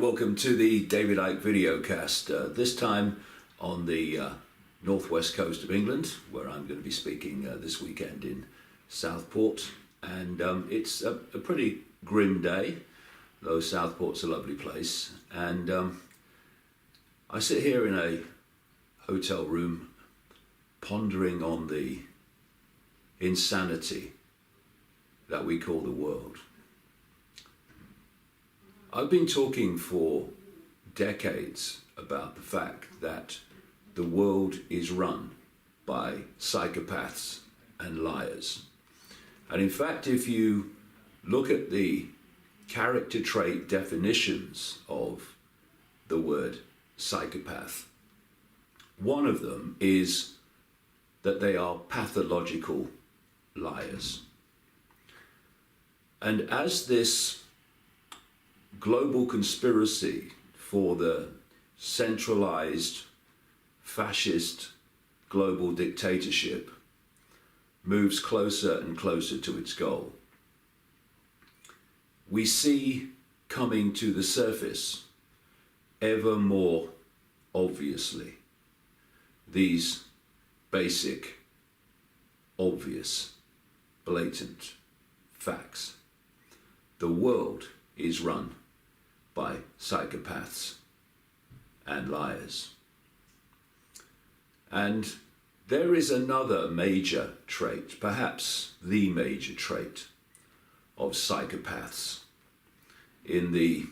welcome to the David Icke Videocast. This time on the northwest coast of England, where I'm going to be speaking this weekend in Southport. And it's a pretty grim day, though Southport's a lovely place. And I sit here in a hotel room pondering on the insanity that we call the world. I've been talking for decades about the fact that the world is run by psychopaths and liars. And in fact, if you look at the character trait definitions of the word psychopath, one of them is that they are pathological liars. And as this global conspiracy for the centralized fascist global dictatorship moves closer and closer to its goal, we see coming to the surface ever more obviously these basic, obvious, blatant facts. The world is run by psychopaths and liars. And there is another major trait, perhaps the major trait of psychopaths in the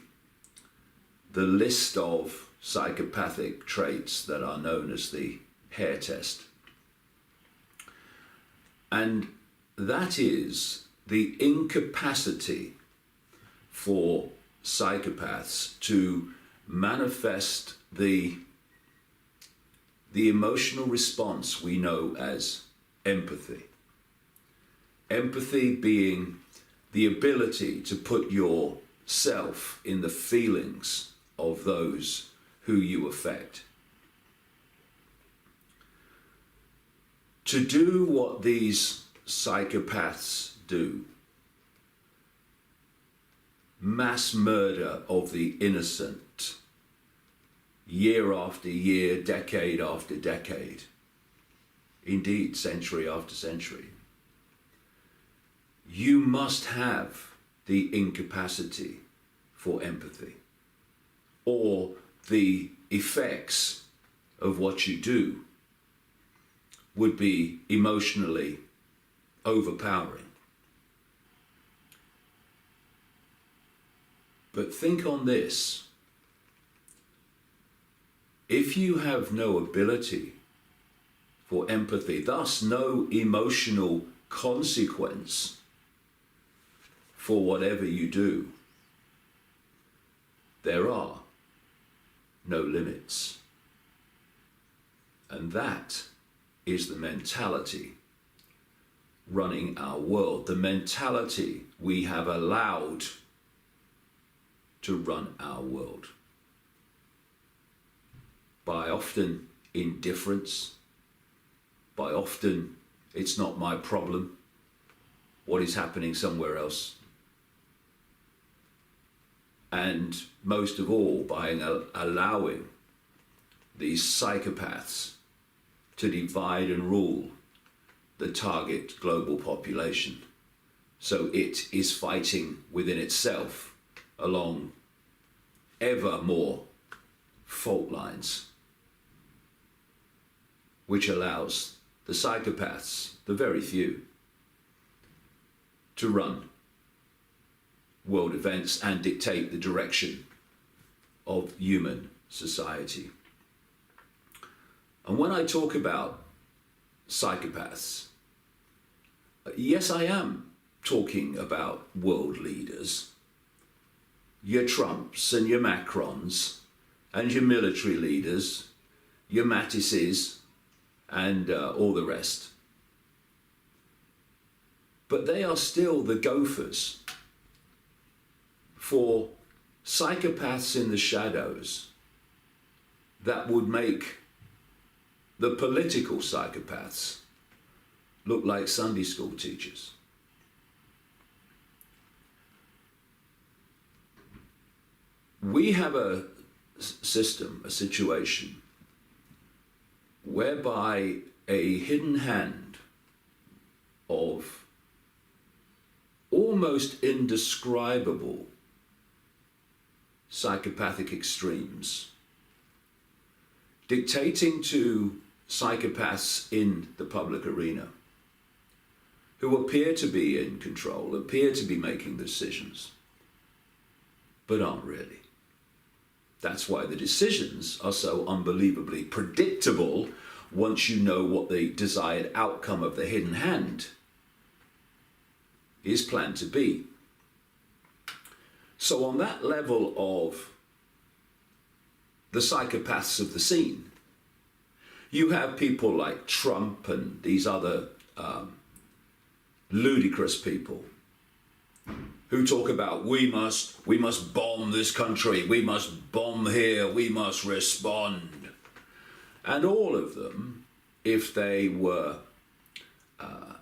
list of psychopathic traits that are known as the hair test. And that is the incapacity for psychopaths to manifest the emotional response we know as empathy. Empathy being the ability to put yourself in the feelings of those who you affect. To do what these psychopaths do, mass murder of the innocent, year after year, decade after decade, indeed century after century, you must have the incapacity for empathy, or the effects of what you do would be emotionally overpowering. But think on this. If you have no ability for empathy, thus no emotional consequence for whatever you do, there are no limits. And that is the mentality running our world, the mentality we have allowed to run our world. By often indifference, by often it's not my problem, what is happening somewhere else, and most of all by allowing these psychopaths to divide and rule the target global population, so it is fighting within itself along ever more fault lines, which allows the psychopaths, the very few, to run world events and dictate the direction of human society. And when I talk about psychopaths, yes, I am talking about world leaders, your Trumps and your Macrons and your military leaders, your Mattises and all the rest. But they are still the gophers for psychopaths in the shadows that would make the political psychopaths look like Sunday school teachers. we have a system, a situation, whereby a hidden hand of almost indescribable psychopathic extremes dictating to psychopaths in the public arena, who appear to be in control, appear to be making decisions, but aren't really. That's why the decisions are so unbelievably predictable once you know what the desired outcome of the hidden hand is planned to be. So on that level of the psychopaths of the scene, you have people like Trump and these other ludicrous people who talk about we must bomb this country, we must bomb here, we must respond. And all of them, if they were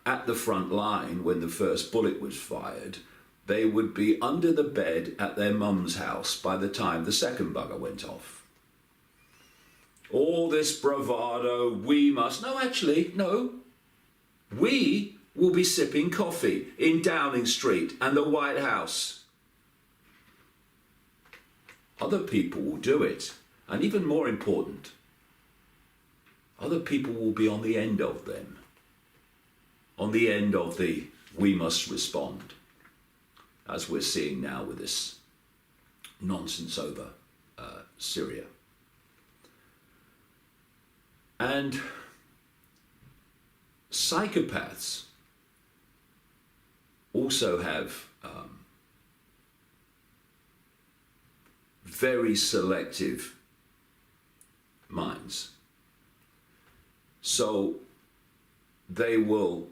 at the front line when the first bullet was fired, they would be under the bed at their mum's house by the time the second bugger went off. All this bravado, no. We will be sipping coffee in Downing Street and the White House. Other people will do it. And even more important, other people will be on the end of them. On the end of the we must respond, as we're seeing now with this nonsense over Syria. And psychopaths also have very selective minds. So they will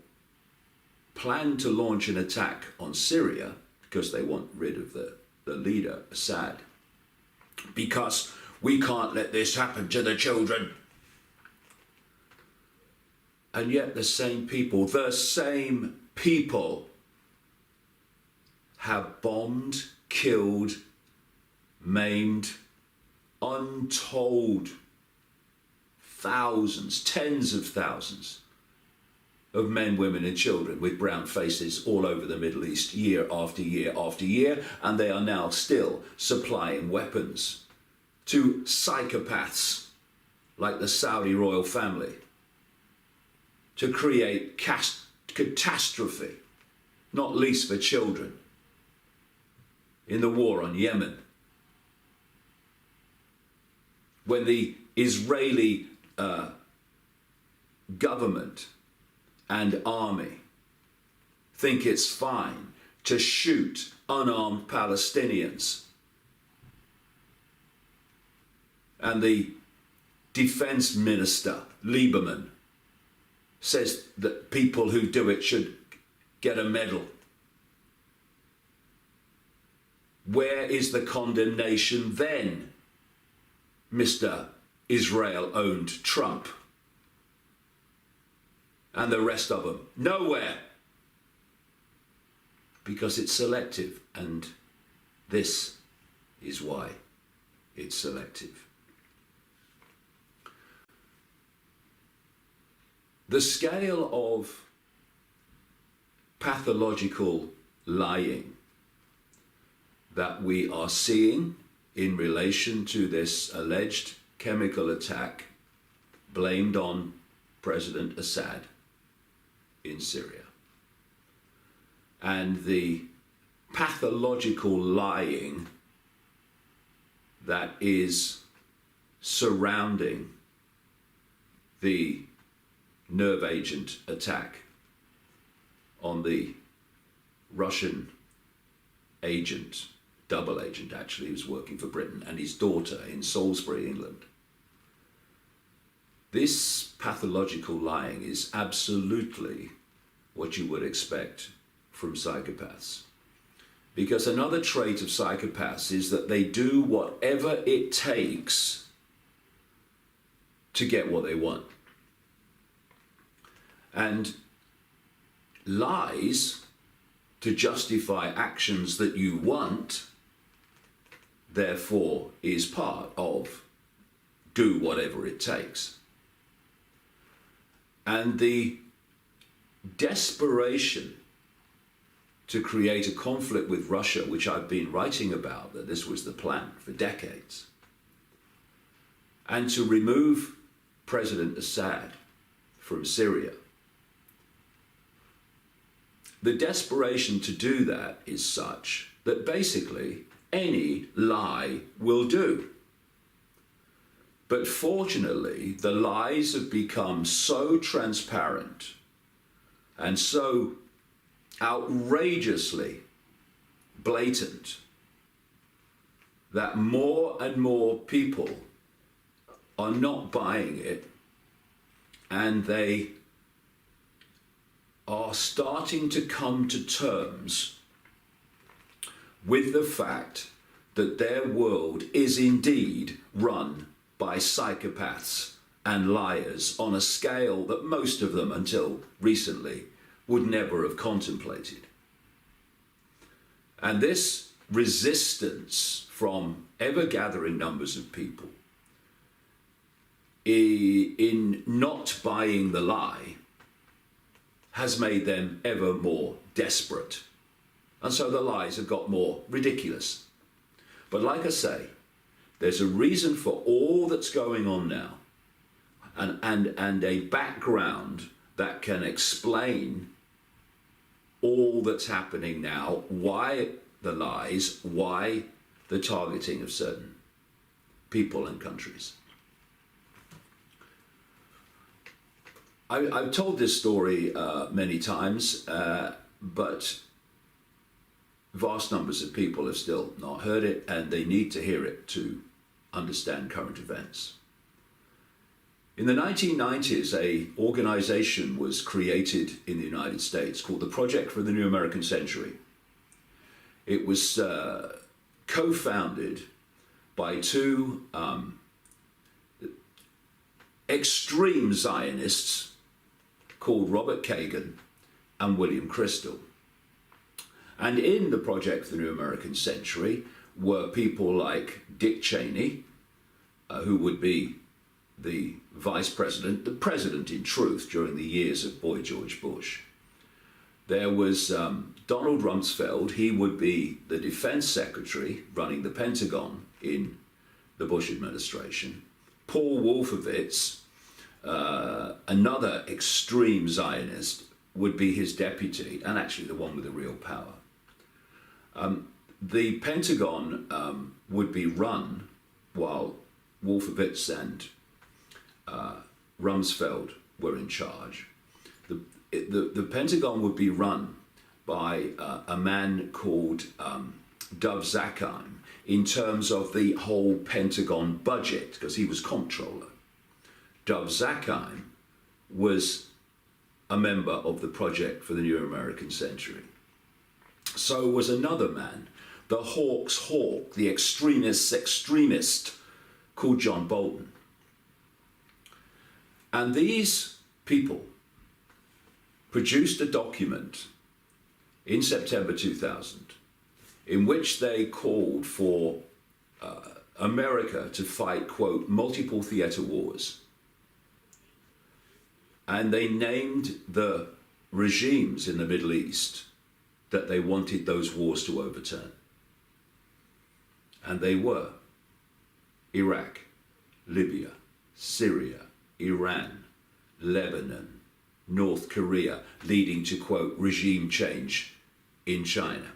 plan to launch an attack on Syria because they want rid of the leader, Assad, because we can't let this happen to the children. And yet the same people have bombed, killed, maimed, untold thousands, tens of thousands of men, women and children with brown faces all over the Middle East year after year after year, and they are now still supplying weapons to psychopaths like the Saudi royal family to create catastrophe, not least for children, in the war on Yemen. When the Israeli government and army think it's fine to shoot unarmed Palestinians, and the defense minister, Lieberman, says that people who do it should get a medal. Where is the condemnation then, Mr. Israel-owned Trump and the rest of them? Nowhere. Because it's selective, and this is why it's selective. The scale of pathological lying that we are seeing in relation to this alleged chemical attack blamed on President Assad in Syria, and the pathological lying that is surrounding the nerve agent attack on the Russian agent, double agent actually, who's working for Britain, and his daughter in Salisbury, England. This pathological lying is absolutely what you would expect from psychopaths. Because another trait of psychopaths is that they do whatever it takes to get what they want. And lies to justify actions that you want, therefore is part of do whatever it takes. And the desperation to create a conflict with Russia, which I've been writing about, that this was the plan for decades, and to remove President Assad from Syria. The desperation to do that is such that basically any lie will do. But fortunately, the lies have become so transparent and so outrageously blatant that more and more people are not buying it, and they are starting to come to terms with the fact that their world is indeed run by psychopaths and liars on a scale that most of them, until recently, would never have contemplated. And this resistance from ever-gathering numbers of people in not buying the lie has made them ever more desperate. And so the lies have got more ridiculous. But like I say, there's a reason for all that's going on now, and a background that can explain all that's happening now, why the lies, why the targeting of certain people and countries. I've told this story many times, but vast numbers of people have still not heard it, and they need to hear it to understand current events. In the 1990s, an organization was created in the United States called the Project for the New American Century. It was co-founded by two extreme Zionists called Robert Kagan and William Crystal. And in the Project for the New American Century were people like Dick Cheney, who would be the vice president, the president in truth, during the years of Boy George Bush. There was Donald Rumsfeld. He would be the defense secretary running the Pentagon in the Bush administration. Paul Wolfowitz, another extreme Zionist, would be his deputy, and actually the one with the real power. The Pentagon would be run, while Wolfowitz and Rumsfeld were in charge. The Pentagon would be run by a man called Dov Zakheim in terms of the whole Pentagon budget, because he was comptroller. Dov Zakheim was a member of the Project for the New American Century. So was another man, the Hawk's Hawk, the extremist's extremist, called John Bolton. And these people produced a document in September 2000 in which they called for America to fight, quote, multiple theater wars. And they named the regimes in the Middle East that they wanted those wars to overturn. And they were Iraq, Libya, Syria, Iran, Lebanon, North Korea, leading to, quote, regime change in China.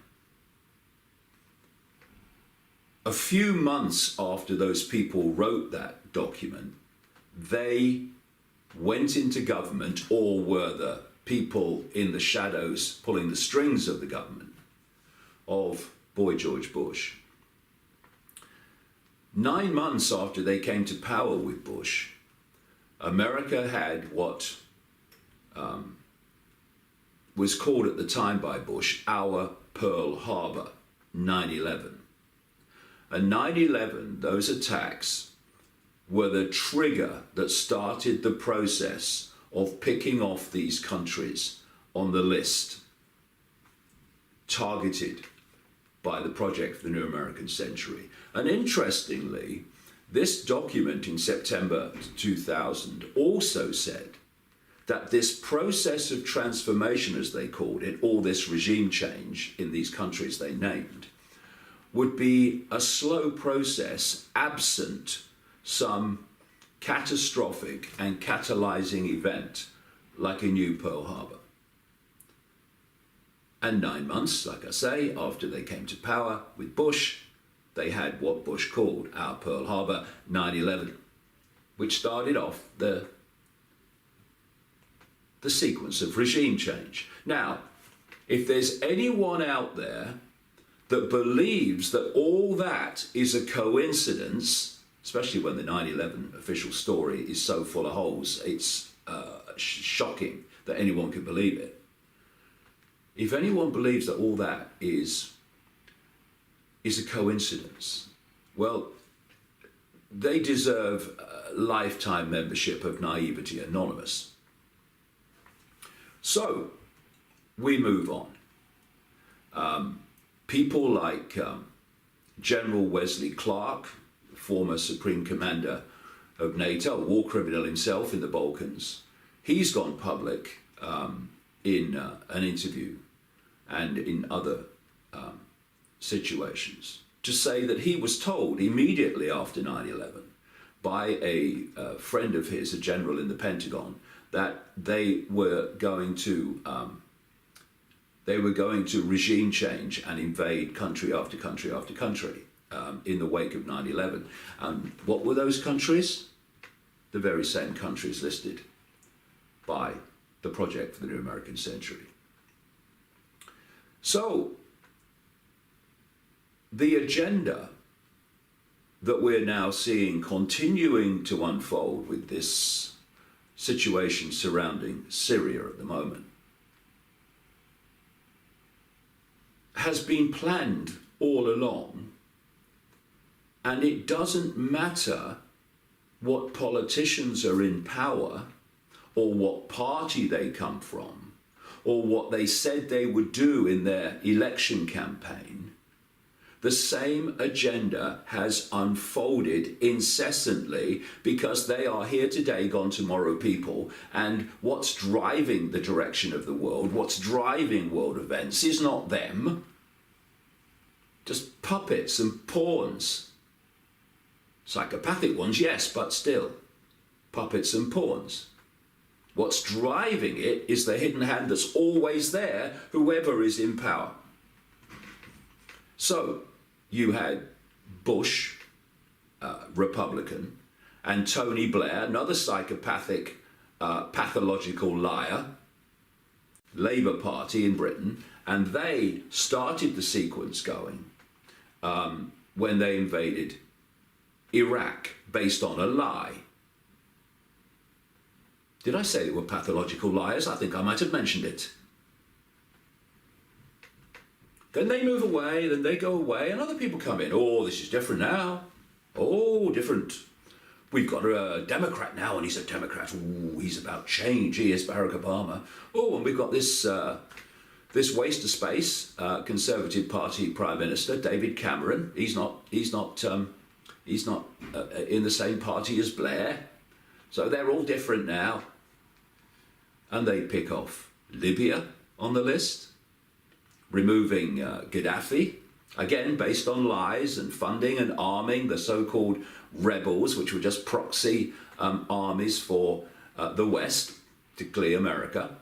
A few months after those people wrote that document, they went into government, or were the people in the shadows pulling the strings of the government of Boy George Bush. 9 months after they came to power with Bush, America had what was called at the time by Bush our Pearl Harbor, 9/11. And 9/11, those attacks were the trigger that started the process of picking off these countries on the list targeted by the Project for the New American Century. And interestingly, this document in September 2000 also said that this process of transformation, as they called it, or this regime change in these countries they named, would be a slow process absent some catastrophic and catalyzing event like a new Pearl Harbor. And 9 months, like I say, after they came to power with Bush, they had what Bush called our Pearl Harbor 9/11, which started off the sequence of regime change. Now, if there's anyone out there that believes that all that is a coincidence, especially when the 9/11 official story is so full of holes, it's shocking that anyone could believe it. If anyone believes that all that is a coincidence, well, they deserve a lifetime membership of Naivety Anonymous. So, we move on. People like General Wesley Clark, former Supreme Commander of NATO, a war criminal himself in the Balkans, he's gone public in an interview and in other situations to say that he was told immediately after 9/11 by a friend of his, a general in the Pentagon, that they were going to regime change and invade country after country after country in the wake of 9/11. And what were those countries? The very same countries listed by the Project for the New American Century. So, the agenda that we're now seeing continuing to unfold with this situation surrounding Syria at the moment has been planned all along, and it doesn't matter what politicians are in power or what party they come from or what they said they would do in their election campaign. The same agenda has unfolded incessantly because they are here today, gone tomorrow people. And what's driving the direction of the world, what's driving world events is not them. Just puppets and pawns. Psychopathic ones, yes, but still. Puppets and pawns. What's driving it is the hidden hand that's always there, whoever is in power. So, you had Bush, Republican, and Tony Blair, another psychopathic, pathological liar, Labour Party in Britain, and they started the sequence going when they invaded Iraq based on a lie. Did I say they were pathological liars? I think I might have mentioned it. Then they move away, then they go away, and other people come in. Oh, this is different now. Oh, different. We've got a Democrat now, and he's a Democrat. Oh, he's about change. He is Barack Obama. Oh, and we've got this waste of space Conservative Party Prime Minister, David Cameron. He's not in the same party as Blair. So they're all different now. And they pick off Libya on the list, removing Gaddafi, again based on lies and funding and arming the so-called rebels, which were just proxy armies for the West, particularly America,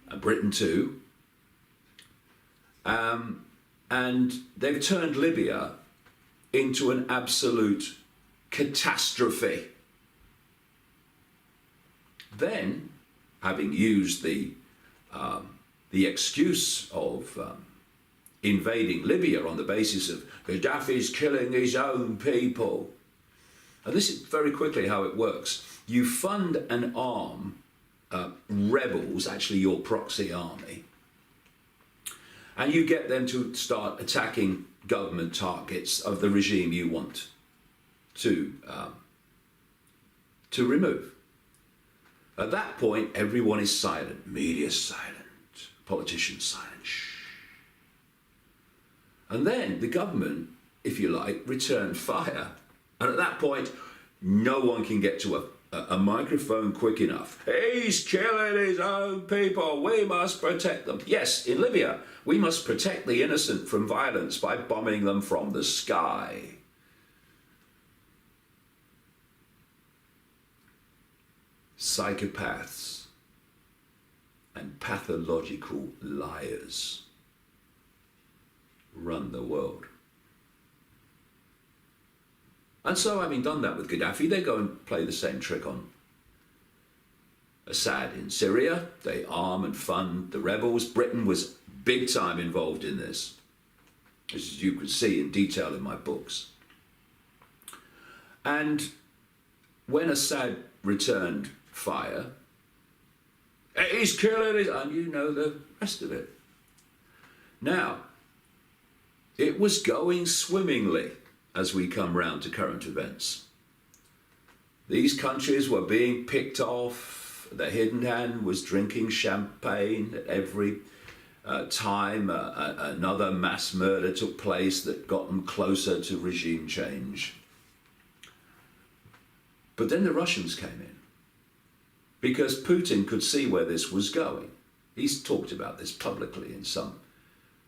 and Britain too. And they've turned Libya into an absolute catastrophe. Then, having used the excuse of invading Libya on the basis of Gaddafi's killing his own people. And this is very quickly how it works. You fund and arm rebels, actually your proxy army, and you get them to start attacking government targets of the regime you want to remove. At that point, everyone is silent. Media's silent. Politicians silent. Shh. And then the government, if you like, returned fire. And at that point, no one can get to a microphone quick enough. He's killing his own people. We must protect them. Yes, in Libya, we must protect the innocent from violence by bombing them from the sky. Psychopaths and pathological liars run the world. And so, having done that with Gaddafi, they go and play the same trick on Assad in Syria. They arm and fund the rebels. Britain was big time involved in this, as you can see in detail in my books. And when Assad returned fire, he's killing it, and you know the rest of it. Now, it was going swimmingly as we come round to current events. These countries were being picked off. The hidden hand was drinking champagne at every time another mass murder took place that got them closer to regime change. But then the Russians came in, because Putin could see where this was going. He's talked about this publicly in some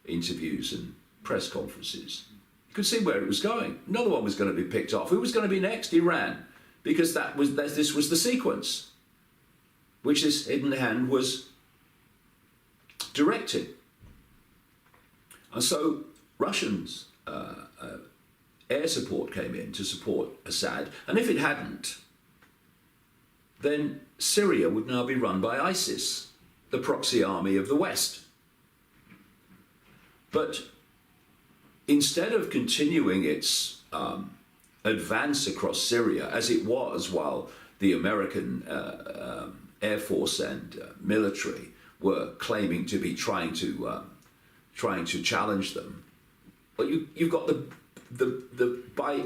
interviews and press conferences. You could see where it was going. Another one was going to be picked off. Who was going to be next? Iran, because this was the sequence which this hidden hand was directing. And so Russians air support came in to support Assad, and if it hadn't, then Syria would now be run by ISIS, the proxy army of the West. But instead of continuing its advance across Syria, as it was while the American Air Force and military were claiming to be trying to challenge them, but you've got the by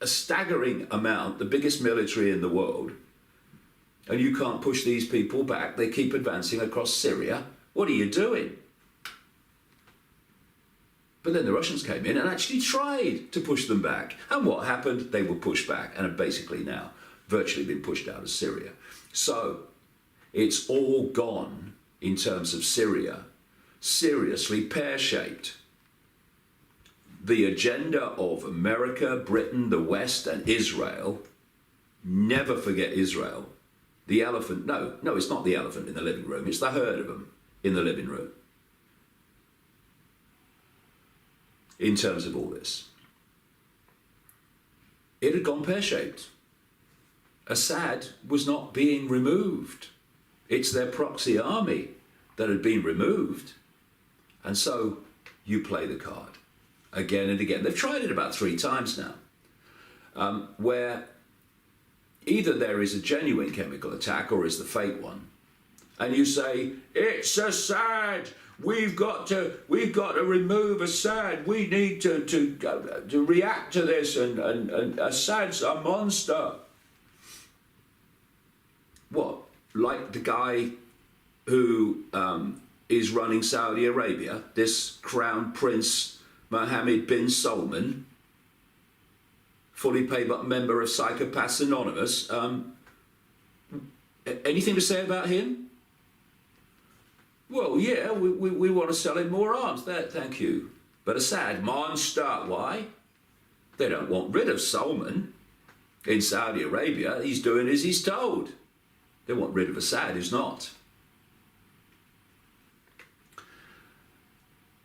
a staggering amount, the biggest military in the world, and you can't push these people back. They keep advancing across Syria. What are you doing? But then the Russians came in and actually tried to push them back. And what happened? They were pushed back and have basically now virtually been pushed out of Syria. So it's all gone in terms of Syria, seriously pear-shaped. The agenda of America, Britain, the West, and Israel, never forget Israel. The elephant, no, it's not the elephant in the living room, it's the herd of them in the living room. In terms of all this, it had gone pear-shaped. Assad was not being removed. It's their proxy army that had been removed. And so you play the card again and again. They've tried it about 3 times now, where either there is a genuine chemical attack or is the fake one. And you say, it's Assad. We've got to remove Assad. We need to react to this, and Assad's a monster. What, like the guy who is running Saudi Arabia, this Crown Prince Mohammed bin Salman, fully paid up member of Psychopaths Anonymous. Anything to say about him? Well, yeah, we want to sell him more arms. Thank you. But Assad, monster. Why? They don't want rid of Salman in Saudi Arabia. He's doing as he's told. They want rid of Assad, who's not.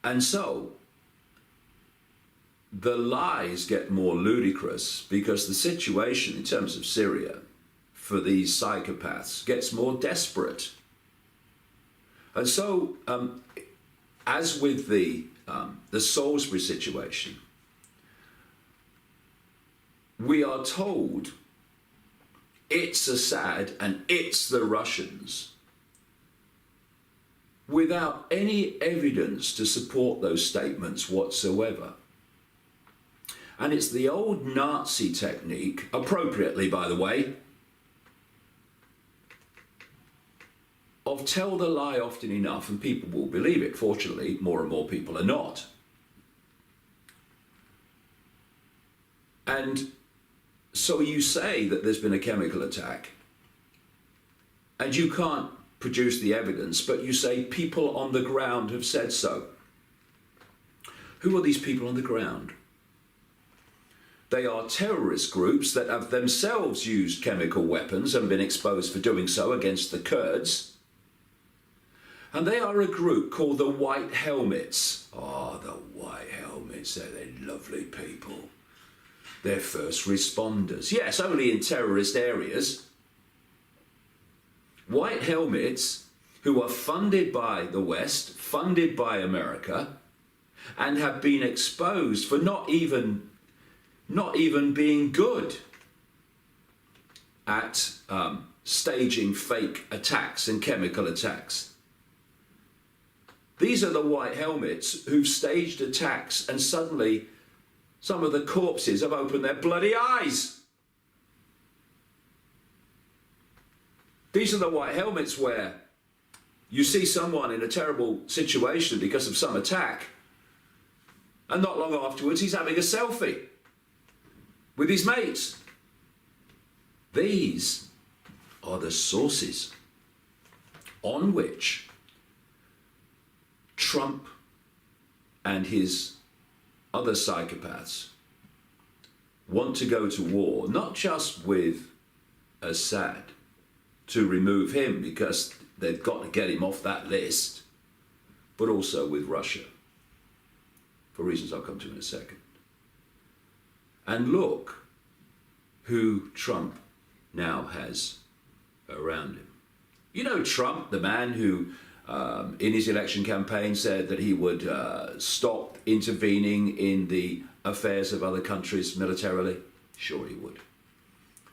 And so the lies get more ludicrous because the situation in terms of Syria for these psychopaths gets more desperate. And so, as with the Salisbury situation, we are told it's Assad and it's the Russians without any evidence to support those statements whatsoever. And it's the old Nazi technique, appropriately by the way, of tell the lie often enough and people will believe it. Fortunately, more and more people are not. And so you say that there's been a chemical attack, and you can't produce the evidence, but you say people on the ground have said so. Who are these people on the ground? They are terrorist groups that have themselves used chemical weapons and been exposed for doing so against the Kurds. And they are a group called the White Helmets. Oh, the White Helmets, they're lovely people. They're first responders. Yes, only in terrorist areas. White Helmets, who are funded by the West, funded by America, and have been exposed for not even being good at staging fake attacks and chemical attacks. These are the White Helmets who've staged attacks, and suddenly some of the corpses have opened their bloody eyes. These are the White Helmets where you see someone in a terrible situation because of some attack, and not long afterwards he's having a selfie with his mates. These are the sources on which Trump and his other psychopaths want to go to war, not just with Assad to remove him because they've got to get him off that list, but also with Russia, for reasons I'll come to in a second. And look who Trump now has around him. You know Trump, the man who in his election campaign said that he would stop intervening in the affairs of other countries militarily? Sure he would.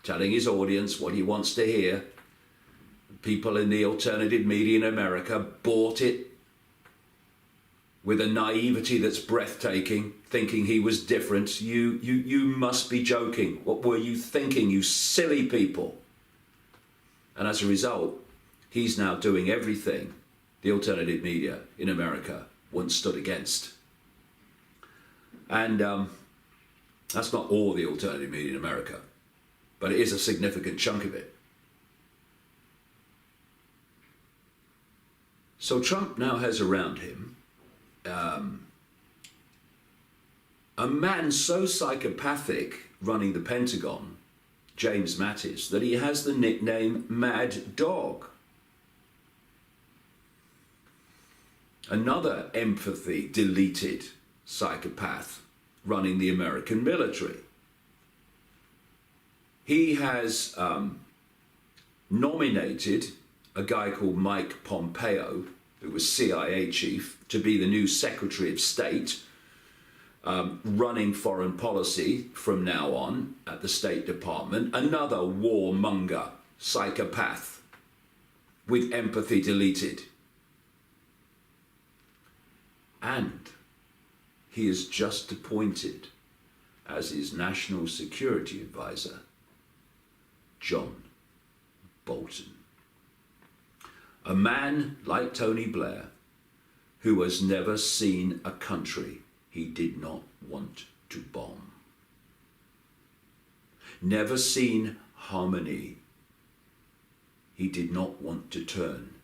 Telling his audience what he wants to hear. People in the alternative media in America bought it with a naivety that's breathtaking, thinking he was different. You must be joking. What were you thinking, you silly people? And as a result, he's now doing everything the alternative media in America once stood against. And that's not all the alternative media in America, but it is a significant chunk of it. So Trump now has around him a man so psychopathic running the Pentagon, James Mattis, that he has the nickname Mad Dog. Another empathy-deleted psychopath running the American military. He has nominated a guy called Mike Pompeo, who was CIA chief, to be the new Secretary of State, running foreign policy from now on at the State Department. Another warmonger psychopath with empathy deleted. And he is just appointed as his national security advisor, John Bolton. A man like Tony Blair who has never seen a country he did not want to bomb. Never seen harmony he did not want to turn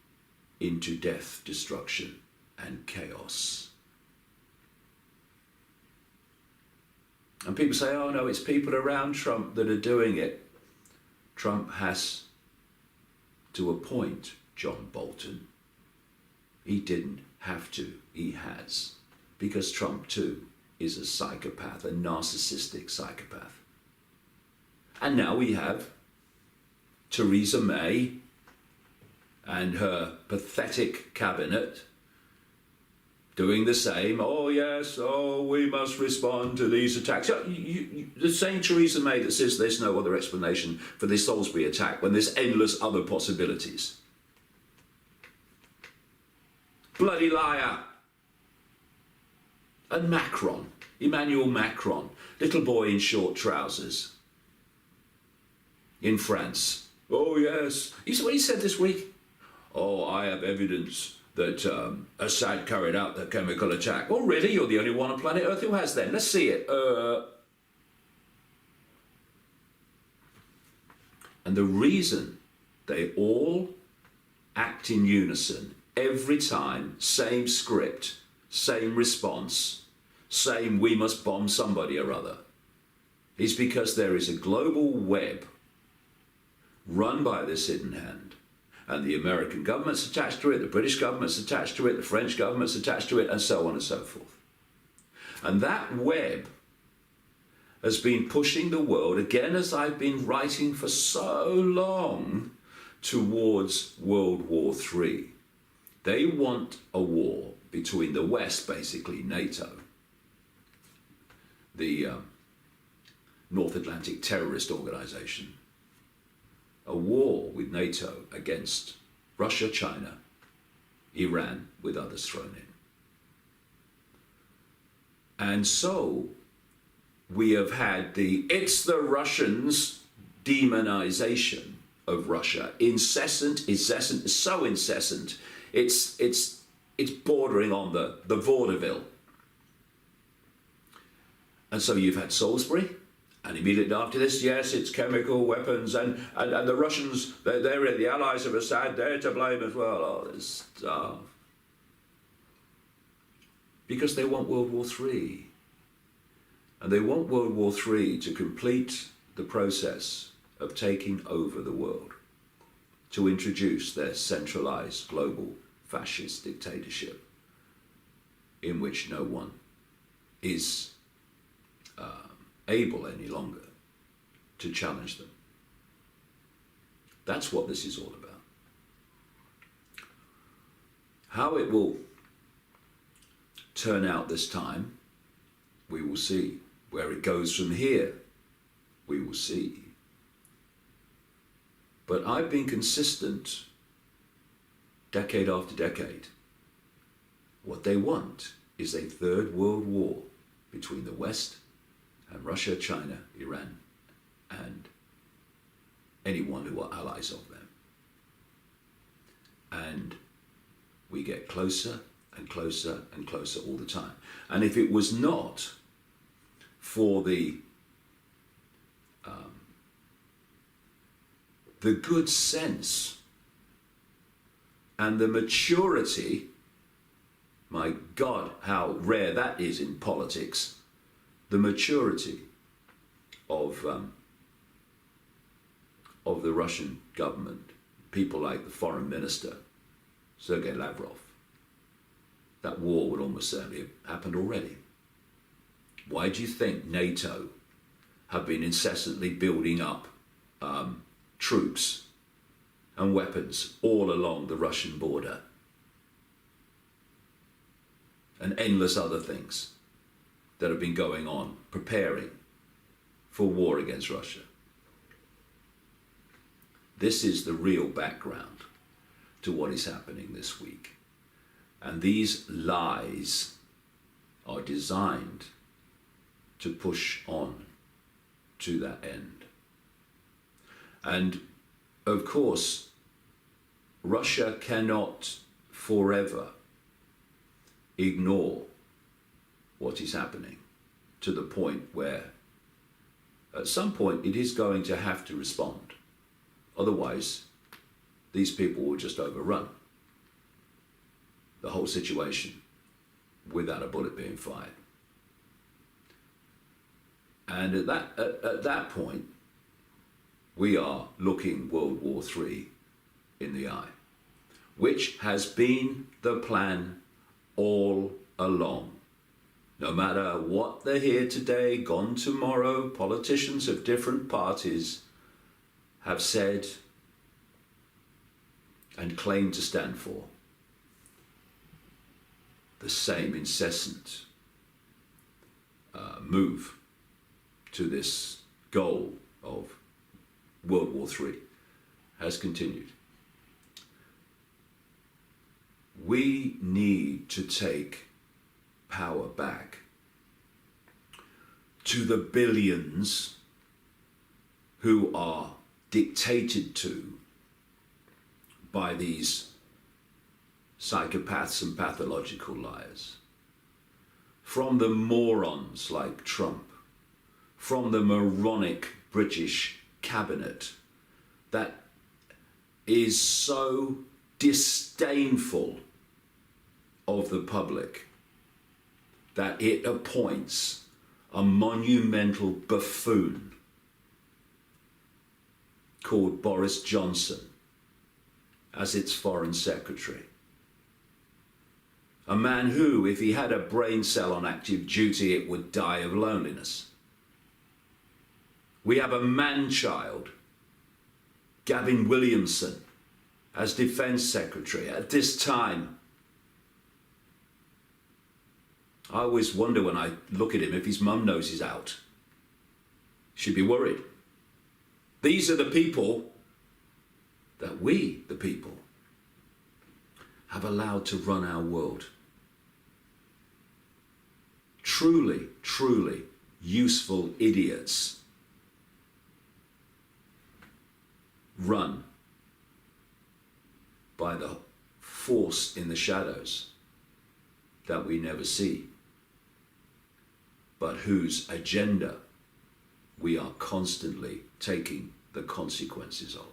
into death, destruction, and chaos. And people say, oh no, it's people around Trump that are doing it. Trump has to appoint John Bolton. He didn't have to, he has. Because Trump too is a psychopath, a narcissistic psychopath. And now we have Theresa May and her pathetic cabinet doing the same. Oh yes, oh we must respond to these attacks. The same Theresa May that says there's no other explanation for this Salisbury attack when there's endless other possibilities. Bloody liar. And Macron, Emmanuel Macron, little boy in short trousers in France. Oh yes, what he said this week. Oh, I have evidence that Assad carried out the chemical attack. Oh really? You're the only one on planet Earth who has then. Let's see it. And the reason they all act in unison every time, same script, same response, same we must bomb somebody or other, is because there is a global web run by this hidden hand. And the American government's attached to it, the British government's attached to it, the French government's attached to it, and so on and so forth. And that web has been pushing the world, again as I've been writing for so long, towards World War III. They want a war between the West, basically NATO, the North Atlantic Terrorist Organization, a war with NATO against Russia, China, Iran, with others thrown in. And so we have had it's the Russians demonization of Russia, incessant, so incessant, it's bordering on the vaudeville. And so you've had Salisbury, and immediately after this, yes, it's chemical weapons, and the Russians, they're the allies of Assad, they're to blame as well, all this stuff. Because they want World War III. And they want World War III to complete the process of taking over the world, to introduce their centralized global fascist dictatorship in which no one is able any longer to challenge them. That's what this is all about. How it will turn out this time, we will see. Where it goes from here, we will see. But I've been consistent decade after decade. What they want is a third world war between the West and Russia, China, Iran, and anyone who are allies of them. And we get closer and closer and closer all the time. And if it was not for the good sense and the maturity, my God, how rare that is in politics, the maturity of the Russian government, people like the foreign minister, Sergei Lavrov, that war would almost certainly have happened already. Why do you think NATO have been incessantly building up troops and weapons all along the Russian border? And endless other things that have been going on, preparing for war against Russia. This is the real background to what is happening this week. And these lies are designed to push on to that end. And of course, Russia cannot forever ignore what is happening, to the point where at some point it is going to have to respond. Otherwise, these people will just overrun the whole situation without a bullet being fired. And at that point, we are looking World War III in the eye, which has been the plan all along. No matter what they're here today, gone tomorrow, politicians of different parties have said and claim to stand for the same incessant move to this goal of World War III has continued. We need to take power back to the billions who are dictated to by these psychopaths and pathological liars. From the morons like Trump, from the moronic British cabinet, that is so disdainful of the public that it appoints a monumental buffoon called Boris Johnson as its foreign secretary. A man who, if he had a brain cell on active duty, it would die of loneliness. We have a man-child, Gavin Williamson, as Defence Secretary at this time. I always wonder when I look at him if his mum knows he's out. She'd be worried. These are the people that we, the people, have allowed to run our world. Truly, truly useful idiots run by the force in the shadows that we never see, but whose agenda we are constantly taking the consequences of.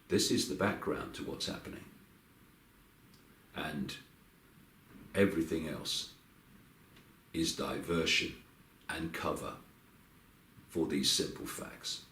This is the background to what's happening. And everything else is diversion and cover for these simple facts.